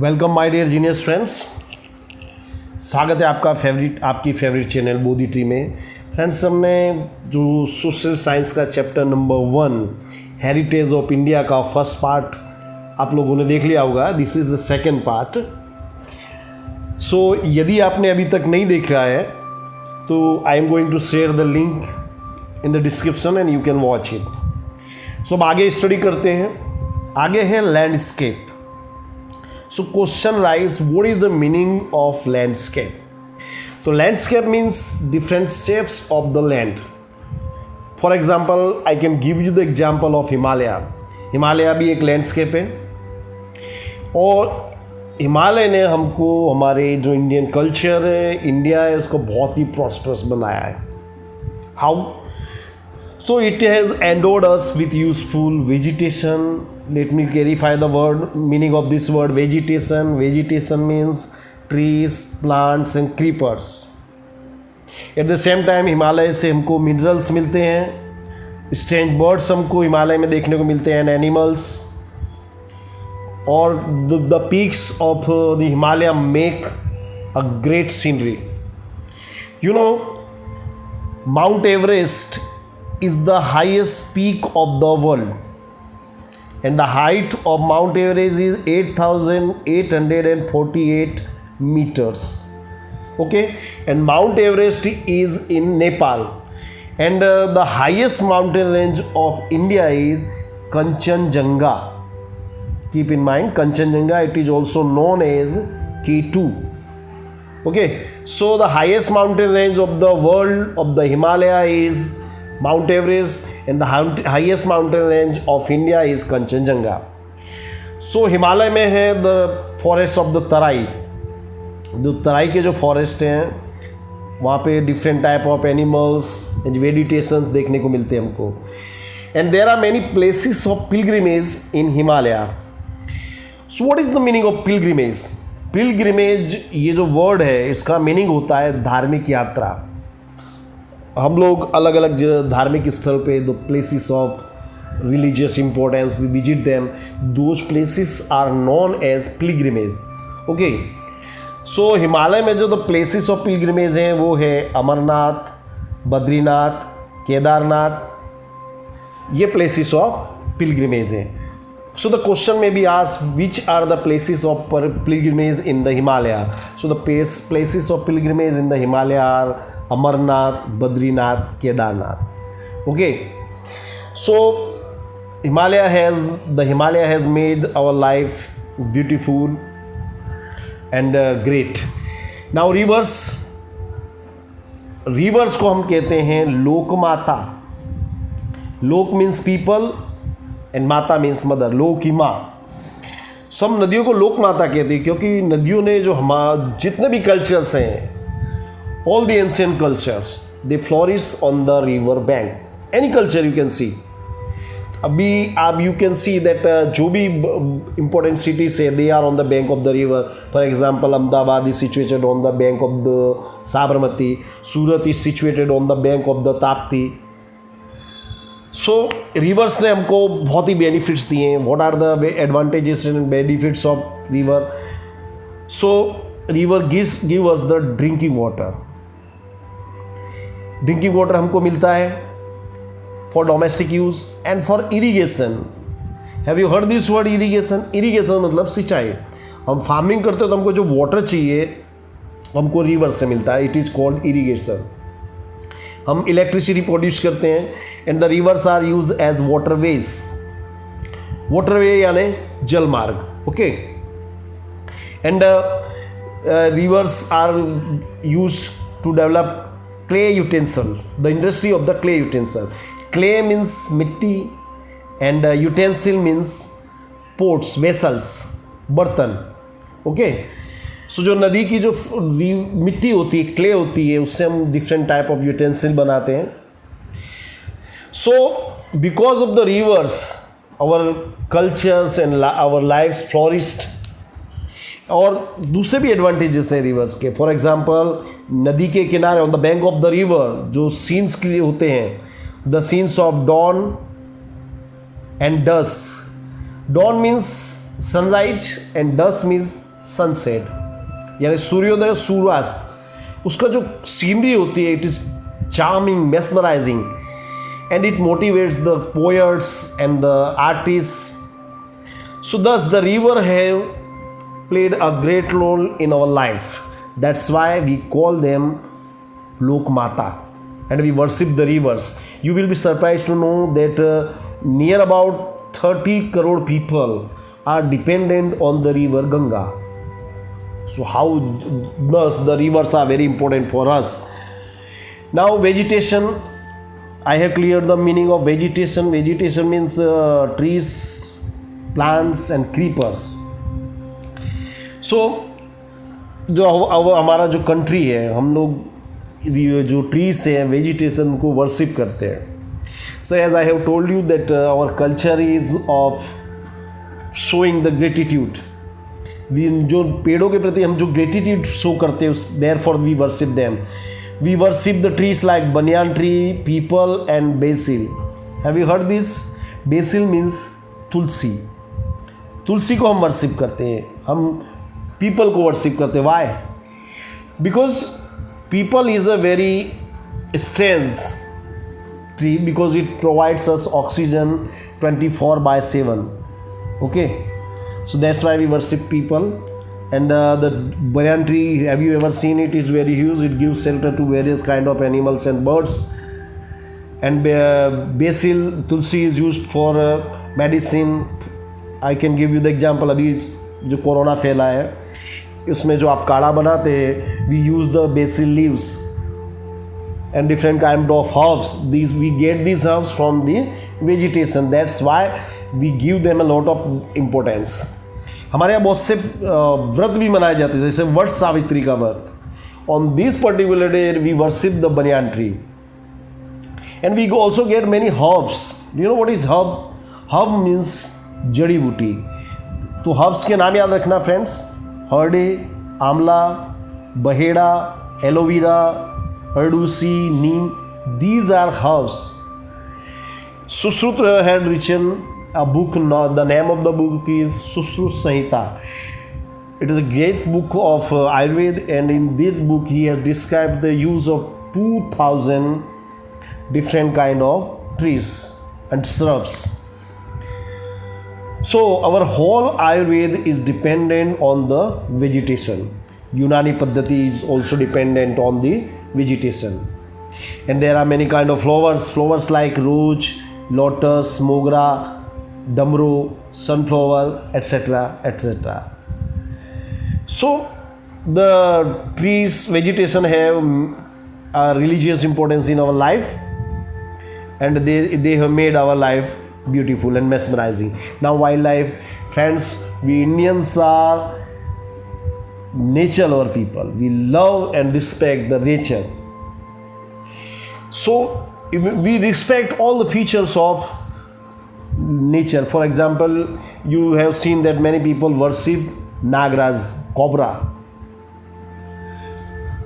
Welcome my dear genius friends. स्वागत है आपकी फेवरेट चैनल बोधी ट्री में। फ्रेंड्स, हमने जो सोशल साइंस का chapter number 1 heritage of India का फर्स्ट पार्ट आप लोगों ने देख लिया होगा। This is the second part. So यदि आपने अभी तक नहीं देख रहा है तो I am going to share the link in the description and you can watch it. So अब आगे स्टडी करते हैं। आगे है landscape. So question rise, what is the meaning of landscape? So landscape means different shapes of the land. For example, I can give you the example of Himalaya. Himalaya भी एक landscape है और हिमालय ने हमको हमारे जो इंडियन कल्चर है, India है, उसको बहुत ही प्रॉस्परस बनाया है। How? So it has endowed us with useful vegetation. Let me clarify the meaning of this word vegetation. Vegetation means trees, plants and creepers. At the same time Himalaya से हमको minerals मिलते हैं, strange birds हमको हिमालय में देखने को मिलते हैं, एनिमल्स, और the peaks of the Himalaya make a great scenery. You know, Mount Everest is the highest peak of the world, and the height of Mount Everest is 8,848 meters. Okay, and Mount Everest is in Nepal, and the highest mountain range of India is Kanchenjunga. Keep in mind, Kanchenjunga, it is also known as K2. Okay, so the highest mountain range of the world of the Himalaya is Mount Everest, and the highest mountain range of India is Kanchenjunga. So Himalaya में है the forest of the तराई। जो तराई के जो forest हैं वहाँ पे different type of animals and vegetations देखने को मिलते हैं हमको। And there are many places of pilgrimage in Himalaya. So what is the meaning of pilgrimage? Pilgrimage ये जो वर्ड है इसका मीनिंग होता है धार्मिक यात्रा। हम लोग अलग अलग धार्मिक स्थल पे the places of religious importance we visit them, those places are known as pilgrimage. Okay, so Himalaya में जो द प्लेसेस ऑफ पिलग्रिमेज हैं वो है अमरनाथ, बद्रीनाथ, केदारनाथ, ये प्लेसेस ऑफ पिलग्रिमेज हैं। So the question may be asked, which are the places of pilgrimage in the Himalaya? So the places of pilgrimage in the Himalaya are Amarnath, Badrinath, Kedarnath. Okay. So the Himalaya has made our life beautiful and great. Now rivers को हम कहते हैं लोकमाता। लोक means people and माता means mother, लोक की माँ। सब नदियों को लोक माता कहते हैं क्योंकि नदियों ने जो जितने भी कल्चर्स हैं, all the ancient cultures, they flourish on the river bank. Any culture you can see. अभी आप यू कैन सी दैट जो भी इंपॉर्टेंट सिटीज है they are on the bank of the river. For example Ahmedabad is situated on the bank of the Sabarmati, Surat is situated on the bank of the Tapti. So rivers ने हमको बहुत ही benefits दिए हैं। What are the advantages and benefits of river? So river give us the drinking water. Drinking water हमको मिलता है for domestic use and for irrigation. Have you heard this word irrigation? Irrigation मतलब सिंचाई। हम farming करते हैं तो हमको जो वाटर चाहिए हमको रिवर से मिलता है, इट इज़ कॉल्ड इरीगेशन। हम इलेक्ट्रिसिटी प्रोड्यूस करते हैं and the rivers are use as waterways. Waterway यानी जल मार्ग। Okay, and rivers are use to develop clay utensil, the industry of the clay utensil. Clay means मिट्टी and utensil means pots, vessels, बर्तन। ओके, सो जो नदी की जो मिट्टी होती है, क्ले होती है, उससे हम डिफरेंट टाइप ऑफ यूटेंसिल बनाते हैं। So because of the rivers our cultures and our lifes flourished. और दूसरे भी एडवांटेजेस हैं रिवर्स के। फॉर एग्जांपल नदी के किनारे on the bank of the river जो सीन्स के लिए होते हैं, the scenes of dawn and dusk. Dawn means sunrise and dusk means sunset यानी सूर्योदय और सूर्यास्त, उसका जो सीनरी होती है it is charming, mesmerising, and it motivates the poets and the artists. So thus the river have played a great role in our life. That's why we call them Lok Mata and we worship the rivers. You will be surprised to know that near about 30 crore people are dependent on the river Ganga. So how thus the rivers are very important for us. Now vegetation, I have cleared the meaning of vegetation. Vegetation means trees, plants and creepers. So जो हमारा जो country है, हम लोग जो trees हैं, vegetation को worship करते हैं. So as I have told you that our culture is of showing the gratitude. जो पेड़ों के प्रति हम जो ग्रेटिट्यूड शो करते हैं, therefore we worship them. We worship the trees like banyan tree, people and basil. Have you heard this? Basil means तुलसी. तुलसी को हम वर्शिप करते हैं, हम पीपल को वर्शिप करते हैं. Why? Because people is a very strange tree because it provides us oxygen 24/7. Okay, so that's why we worship people. And the banyan tree, have you ever seen it? It's very huge. It gives shelter to various kind of animals and birds. And basil, tulsi is used for medicine. I can give you the example. अभी जो corona फैला है उसमें जो आप काढ़ा बनाते हैं, we use the basil leaves and different kind of herbs. We get these herbs from the vegetation. That's why we give them a lot of importance. हमारे यहाँ बहुत से व्रत भी मनाए जाते हैं, जैसे वट सावित्री का व्रत. On this particular day we worship the banyan tree and we also get many herbs. You know what is herb? Herb means जड़ी बूटी. तो हर्ब्स के नाम याद रखना फ्रेंड्स: हरडे, आंवला, बहेड़ा, एलोवेरा, अरडूसी, नीम. These are herbs. Sushruta had written a book. The name of the book is Sushrut Samhita. It is a great book of Ayurveda, and in this book he has described the use of 2000 different kind of trees and shrubs. So our whole Ayurveda is dependent on the vegetation. Unani Paddhati is also dependent on the vegetation. And there are many kind of flowers like rose, lotus, mogra, damro, sunflower, etc., etc. So the trees, vegetation have a religious importance in our life, and they have made our life beautiful and mesmerizing. Now wildlife, friends, we Indians are nature lover people. We love and respect the nature. So we respect all the features of nature. For example, you have seen that many people worship Nagraj, cobra,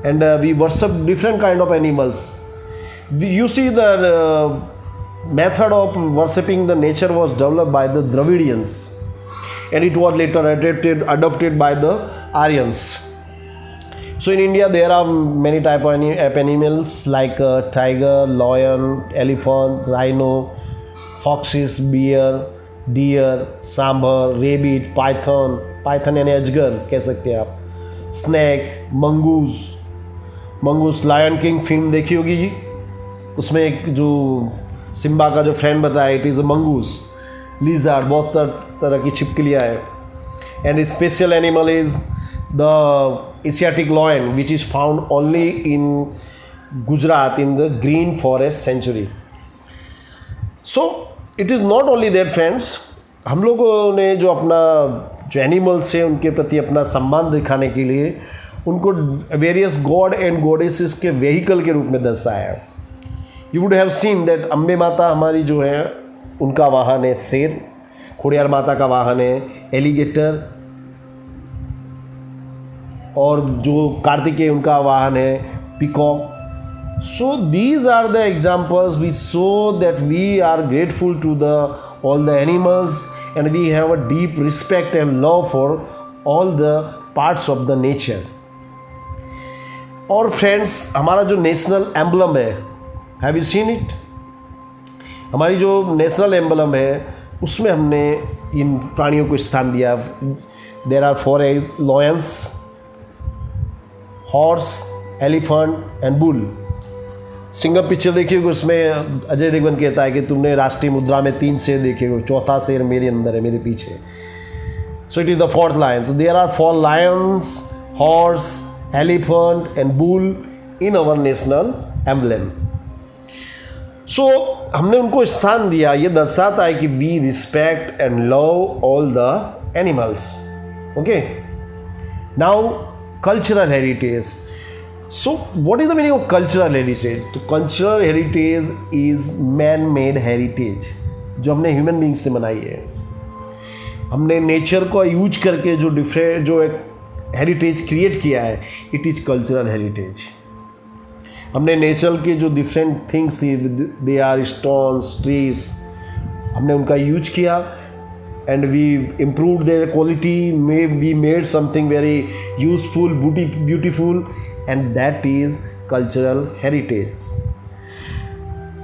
and we worship different kind of animals. You see the method of worshipping the nature was developed by the Dravidians, and it was later adopted by the Aryans. So in India there are many type of animals like tiger, lion, elephant, rhino, foxes, bear, deer, sambar, rabbit, python यानी अजगर कह सकते हैं आप, snake, mongoose. Lion King film देखी होगी जी, उसमें एक जो सिम्बा का जो फ्रेंड बताया, it is a mongoose. Lizard, बहुत तरह की छिपकलियाँ हैं. And special animal is the Asiatic lion which is found only in Gujarat in the green forest sanctuary. So it is not only that friends, हम लोगों ने जो अपना जो एनिमल्स हैं उनके प्रति अपना सम्मान दिखाने के लिए उनको वेरियस गॉड एंड गॉडेसेस के वेहिकल के रूप में दर्शाया है. You would have seen that Ambe माता हमारी जो है उनका वाहन है शेर, खोड़ियार माता का वाहन है एलिगेटर, और जो कार्तिकेय उनका वाहन है peacock. So these are the examples which show that we are grateful to all the animals, and we have a deep respect and love for all the parts of the nature. और friends, हमारा जो national emblem है, have you seen it? हमारी जो national emblem है उसमें हमने इन प्राणियों को स्थान दिया। There are 4 lions, horse, elephant and bull. Singham picture देखी होगी, उसमें अजय देवगन कहता है कि तुमने राष्ट्रीय मुद्रा में 3 शेर देखे हो, चौथा शेर मेरे अंदर है, मेरे पीछे। So it is the 4th lion. तो there are 4 lions, horse, elephant and bull in our national emblem. So हमने उनको स्थान दिया। ये दर्शाता है कि we respect and love all the animals. Okay, now cultural heritage. So what is the meaning of cultural heritage? तो cultural heritage is man made heritage, जो हमने ह्यूमन बींग्स से बनाई है। हमने नेचर को यूज करके जो एक हेरिटेज क्रिएट किया है, इट इज़ कल्चरल हेरिटेज। हमने नेचर के जो डिफरेंट थिंग्स थी, दे आर स्टोन्स, ट्रीज, हमने उनका यूज किया and we improve their quality, we made something very useful, beautiful, and that is cultural heritage.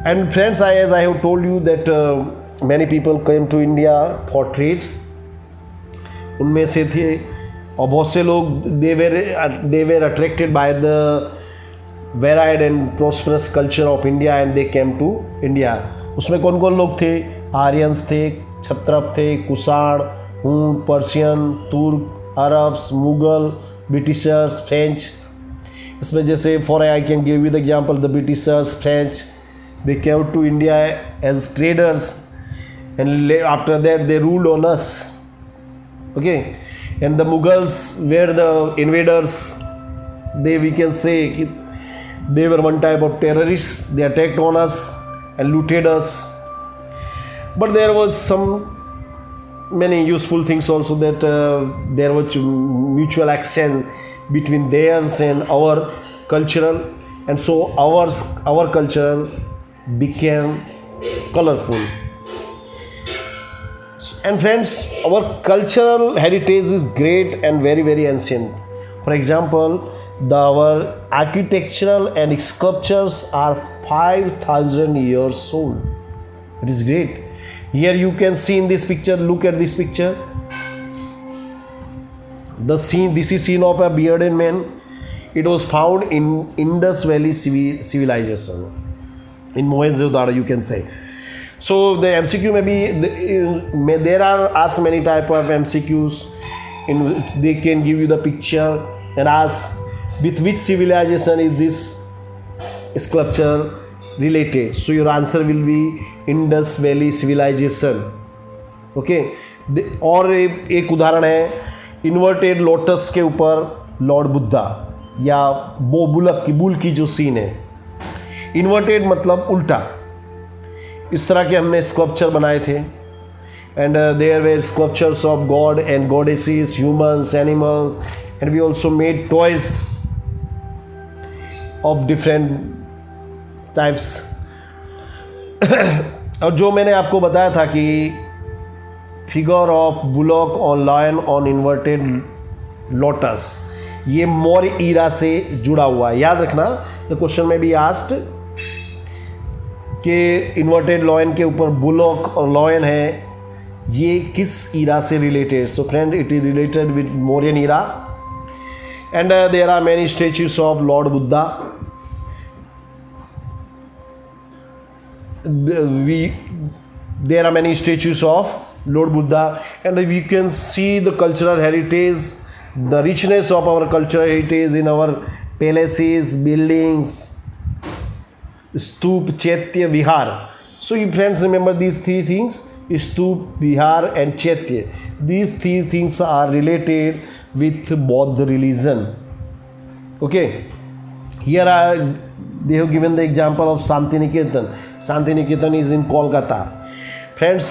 And friends, as I have told you that many people came to India for trade. उनमें से थे, और बहुत से लोग they were attracted by the varied and prosperous culture of India and they came to India. उसमें कौन कौन लोग थे? आर्यंस थे, क्षत्रप थे, कुषाण, हून, पर्शियन, तुर्क, अरब्स, मुगल, ब्रिटिशर्स, फ्रेंच। इसमें जैसे for I can give you the example, the Britishers, French, they came to India as traders and after that they ruled on us. Okay, and the Mughals were the invaders, they we can say they were one type of terrorists. They attacked on us and looted us, but there was some many useful things also, that there was mutual exchange between theirs and our cultural, and so our culture became colorful. And friends, our cultural heritage is great and very very ancient. For example, our architectural and sculptures are 5,000 years old. It is great. Here you can see in this picture, look at this picture. The scene, this is scene of a bearded man. It was found in Indus Valley civilization, in Mohenjo-daro, you can say. So the MCQ there are asked many type of MCQs. They can give you the picture and ask with which civilization is this sculpture related. So your answer will be Indus Valley civilization. Okay. और एक उदाहरण है, inverted lotus के ऊपर Lord Buddha, या वो bull की जो सीन है, इन्वर्टेड मतलब उल्टा, इस तरह के हमने स्कल्पचर बनाए थे। And there were sculptures of god and goddesses, humans, animals, and we also made toys of different types. और जो मैंने आपको बताया था कि figure of bullock on lion on inverted lotus, ये मौर्य ईरा से जुड़ा हुआ है। याद रखना, द क्वेश्चन में भी आस्क्ड कि इन्वर्टेड लॉयन के ऊपर बुलॉक और लॉयन है, ये किस ईरा से related? So friend, it is related with Mauryan era. And there are many statues of Lord Buddha. There are many statues of Lord Buddha, and we can see the cultural heritage, the richness of our cultural heritage in our palaces, buildings, stup, chaitya, vihar. So you friends remember these three things: stup, vihar and chaitya. These three things are related with Buddha religion. Okay, here they have given the example of Santiniketan. Santiniketan is in Kolkata. Friends,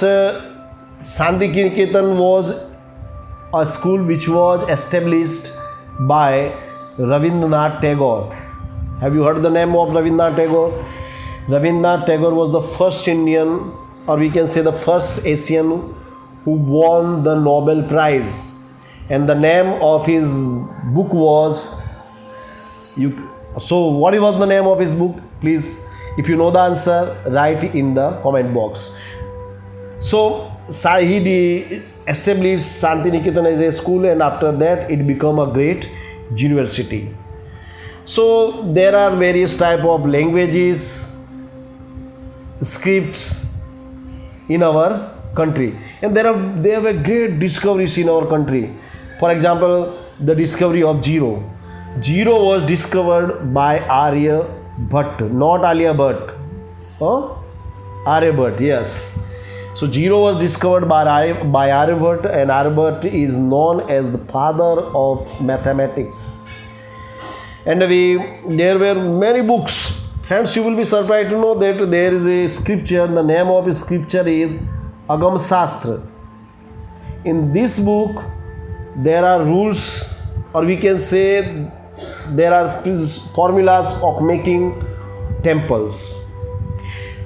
Santiniketan was a school which was established by Rabindranath Tagore. Have you heard the name of Rabindranath Tagore? Rabindranath Tagore was the first Indian, or we can say the first Asian, who won the Nobel Prize and the name of his book was so what was the name of his book? Please, if you know the answer, write in the comment box. So he established Santiniketan as a school, and after that it became a great university. So there are various type of languages, scripts in our country, and there are great discoveries in our country. For example, the discovery of zero. Zero was discovered by Aryabhatta, not Alia Bhatt. Aryabhatta, yes. So zero was discovered by Aryabhatta, and Aryabhatta is known as the father of mathematics. And there were many books. Friends, you will be surprised to know that there is a scripture. The name of the scripture is Agam Shastra. In this book, there are rules, or we can say there are formulas of making temples.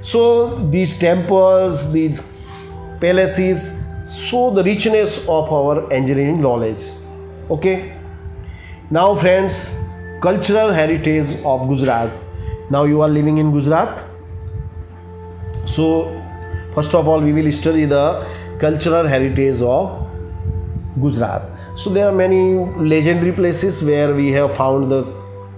So these temples, these palaces show the richness of our engineering knowledge. Okay. Now friends, cultural heritage of Gujarat. Now you are living in Gujarat. So first of all, we will study the cultural heritage of Gujarat. So there are many legendary places where we have found the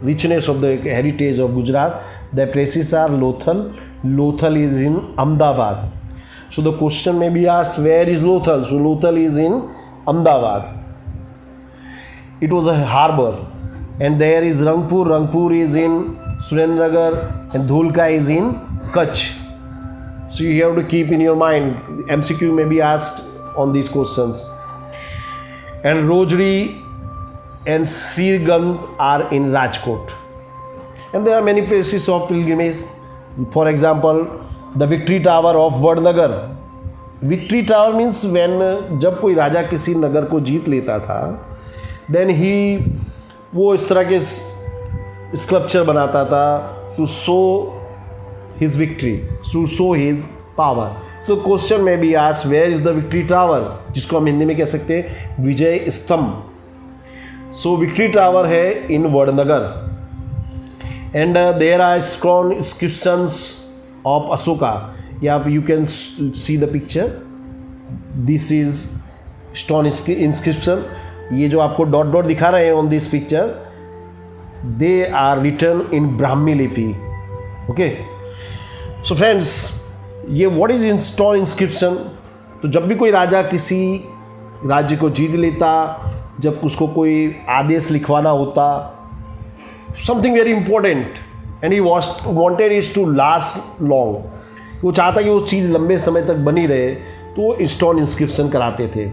richness of the heritage of Gujarat. The places are Lothal. Lothal is in Ahmedabad. So the question may be asked, where is Lothal? So Lothal is in Ahmedabad. It was a harbor. And there is Rangpur. Rangpur is in Surendragarh, and Dholka is in Kutch. So you have to keep in your mind. MCQ may be asked on these questions. And Rojri and Sirgand are in Rajkot. And there are many places of pilgrimage. For example, the Victory Tower of Vadnagar. Victory Tower means when जब कोई राजा किसी नगर को जीत लेता था, then वो इस तरह के स्कल्पचर बनाता था to show his victory, to show his power. तो क्वेश्चन में भी asked, where is the Victory Tower, जिसको हम हिंदी में कह सकते हैं विजय स्तंभ. So Victory Tower है in Vadnagar. And there are strong inscriptions of Ashoka. Yeah, you can see the picture. This is stone inscription. ये जो आपको डॉट डॉट दिखा रहे हैं on this picture, they are written in Brahmi लिपि. Okay. So friends, ये what is stone inscription? तो जब भी कोई राजा किसी राज्य को जीत लेता, जब उसको कोई आदेश लिखवाना होता, something very important, and he wanted it to last long. वो चाहता कि वो चीज़ लंबे समय तक बनी रहे, तो वो स्टोन इंस्क्रिप्शन कराते थे.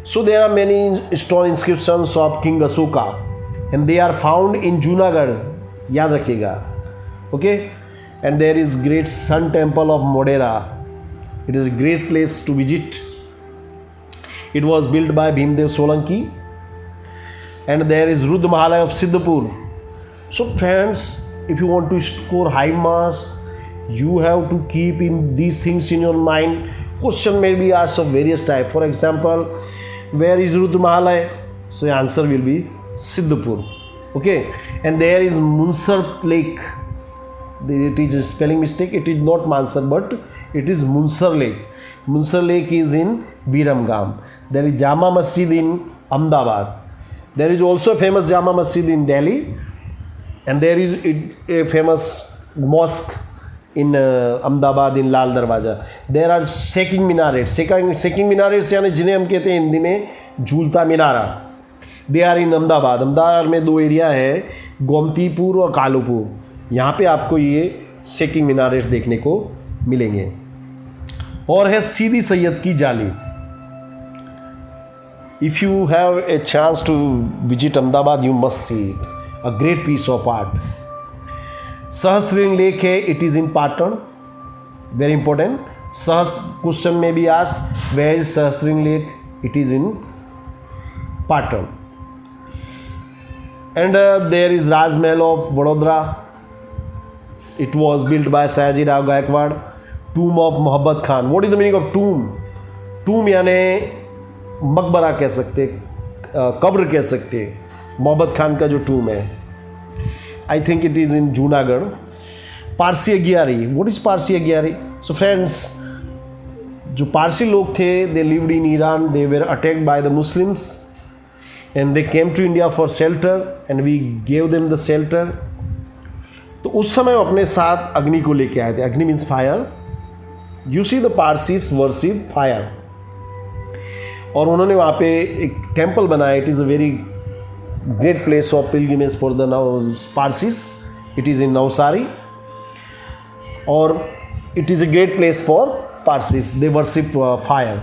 So there are many stone inscriptions of King Ashoka, and they are found in Junagadh. याद रखिएगा. Okay. And there is great Sun Temple of Modhera. It is a great place to visit. It was built by Bhimdev Solanki. And there is Rudra Mahalaya of Siddhapur. So friends, if you want to score high marks, you have to keep in these things in your mind. Question may be asked of various types. For example, where is Rudra Mahalaya? So the answer will be Siddhapur. Okay. And there is Munsar Lake. It is a spelling mistake. It is not Mansar, but it is Munsar Lake. Munsar Lake is in Viramgam. There is Jama Masjid in Ahmedabad. There is also a famous Jama Masjid in Delhi. And there is a famous mosque in Ahmedabad in Lal Darwaza. There are shaking minarets. Shaking minarets यानी जिन्हें हम कहते हैं हिंदी में झूलता मीनारा. They are in Ahmedabad. Ahmedabad में दो area है, गोमतीपुर और कालूपुर. यहाँ पे आपको ये शेकिंग मीनारेट्स देखने को मिलेंगे. और है सीदी सैयद की जाली. If you have a chance to visit Ahmedabad, you must see it. A great piece of art. Sahasrling Lake है, it is in Patan. Very important. Question may be asked, where is Sahasrling Lake? It is in Patan. And there is Raj Mahal of Vadodara. It was built by Sayaji Rao Gaikwad. Tomb of Muhabbat Khan. What is the meaning of tomb? Tomb यानी मकबरा कह सकते, कब्र कह सकते हैं, मोहब्बत खान का जो टूम है, I think it is in Junagadh. Parsi अगियारी. व्हाट इज़ पारसी अगियारी? सो फ्रेंड्स, जो पारसी लोग थे, they lived in Iran, they were attacked by the Muslims and they came to India for shelter and we gave them the shelter. तो उस समय वो अपने साथ अग्नि को लेके आए थे. अग्नि means fire. You see the Parsis worship fire. और उन्होंने वहाँ पे एक टेम्पल बनाया. It is a very great place of pilgrimage for the Parsis. It is in Navsari और it is a great place for Parsis. They worship fire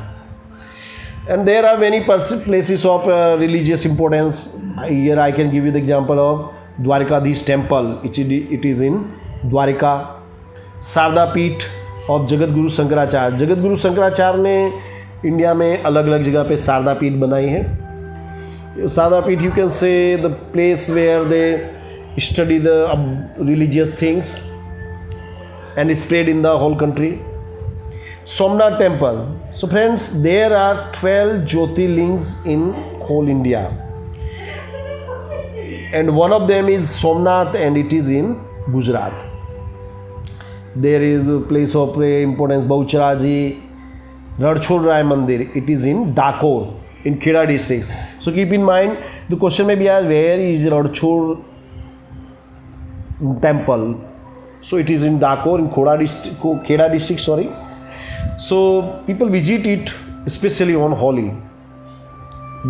and there are many places of religious importance. Here I can give you the example of Dwarikadhish temple. It is in Dwarika. Sharda Peeth of Jagat Guru Shankaracharya. Jagat Guru Shankaracharya ने India में अलग अलग जगह पे शारदा पीठ बनाई है. Sharda Peeth, you can say the place where they study the religious things and spread in the whole country. Somnath temple. So friends, there are 12 Jyotirlings in whole India, and one of them is Somnath, and it is in Gujarat. There is a place of importance, Baucharaji, Radchol Rai Mandir. It is in Dakor, in Kheda district. So keep in mind, the question may be asked, where is Radchol temple? So it is in Dakor, in Kheda district, sorry. So people visit it especially on Holi.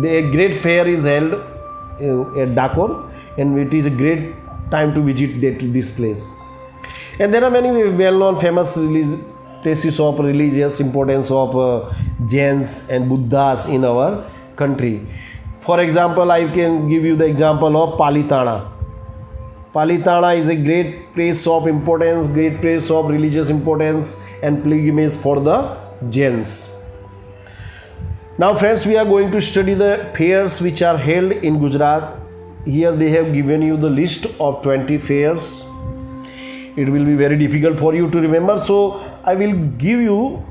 A great fair is held at Dakor, and it is a great time to visit this place. And there are many well-known famous places of religious importance of Jains and Buddhas in our country. For example, I can give you the example of Palitana. Palitana is a great place of importance, great place of religious importance and pilgrimage for the Jains. Now friends, we are going to study the fairs which are held in Gujarat. Here they have given you the list of 20 fairs. It will be very difficult for you to remember, so I will give you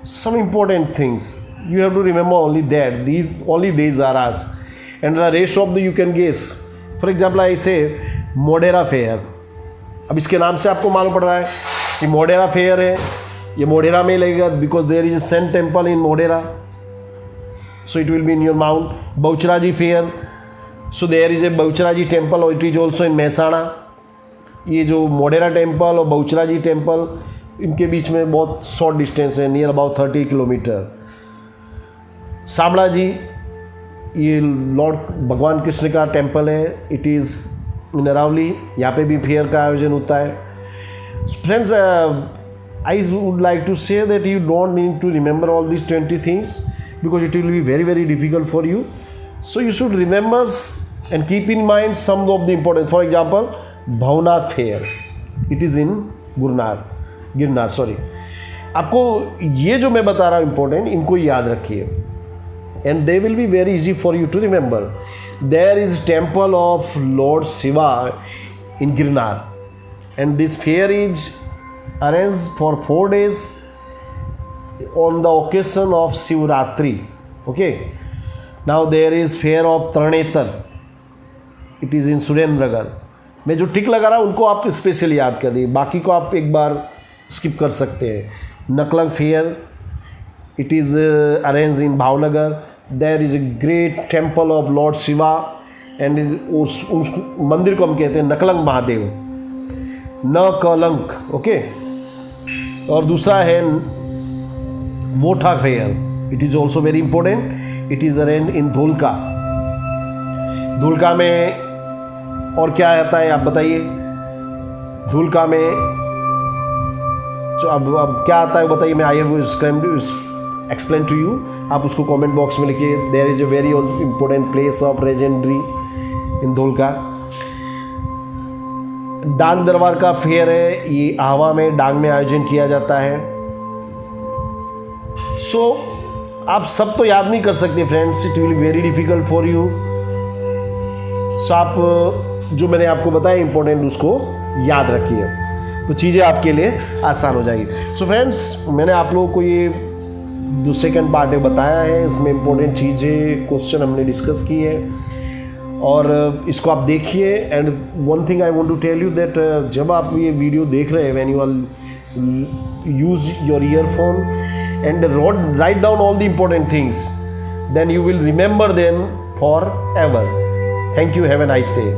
some important things. You have to remember only that. These are us, and the rest of you can guess. For example, I say Modhera fair. अब इसके नाम से आपको मालूम पड़ रहा है कि मोडेरा फेयर है, ये मोडेरा में लगेगा because there is sun temple in Modhera, so it will be in your mount. Bahucharaji fair, so there is a Bahucharaji temple और it is also in Mehsana. ये जो मोडेरा टेम्पल और बहुचराजी टेम्पल, इनके बीच में बहुत शॉर्ट डिस्टेंस है, near about 30 kilometre. Shamla ji, ये लॉर्ड भगवान कृष्ण का टेम्पल है. It is in Aravalli. यहाँ पे भी फेयर का आयोजन होता है. Friends, I would like to say that you don't need to remember all this 20 things because it will be very very difficult for you. So you should remember and keep in mind some of the important. For example, Bhavnath fair, it is in Girnar sorry. आपको ये जो मैं बता रहा हूँ important, इनको याद रखिए and they will be very easy for you to remember. There is temple of Lord Shiva in Girnar, and this fair is arranged for 4 days on the occasion of Shivratri. Okay. Now there is fair of Tarnetar. It is in Surendragarh. मैं जो टिक लगा रहा हूँ उनको आप specially याद कर दिए, बाकी को आप एक बार स्किप कर सकते हैं. नकलंग fair, it is arranged in Bhavnagar. There is a great temple of Lord Shiva, and उस मंदिर को हम कहते हैं नकलंग महादेव, नकलंक. ओके. और दूसरा है Vautha fair. It is also very important. It is arrange in Dholka. Dholka में और क्या आता है आप बताइए. धोलका में जो अब क्या आता है बताइए. मैं I have explain to you. आप उसको कमेंट बॉक्स में लिखिए. There is a very important place of legendary in Dholka. Dang Darbar का फेयर है, ये आवा में डांग में आयोजन किया जाता है. सो आप सब तो याद नहीं कर सकते friends, it will very difficult for you. So आप जो मैंने आपको बताया इंपॉर्टेंट उसको याद रखिए, तो चीज़ें आपके लिए आसान हो जाएगी. सो फ्रेंड्स, मैंने आप लोगों को ये जो सेकंड पार्ट है बताया है, इसमें इम्पोर्टेंट चीज़ें क्वेश्चन हमने डिस्कस किए हैं और इसको आप देखिए। And one thing I want to tell you that जब आप ये वीडियो देख रहे हैं, when you are use your earphone and write down all the important things, then you will remember them forever. Thank you. Have a nice day.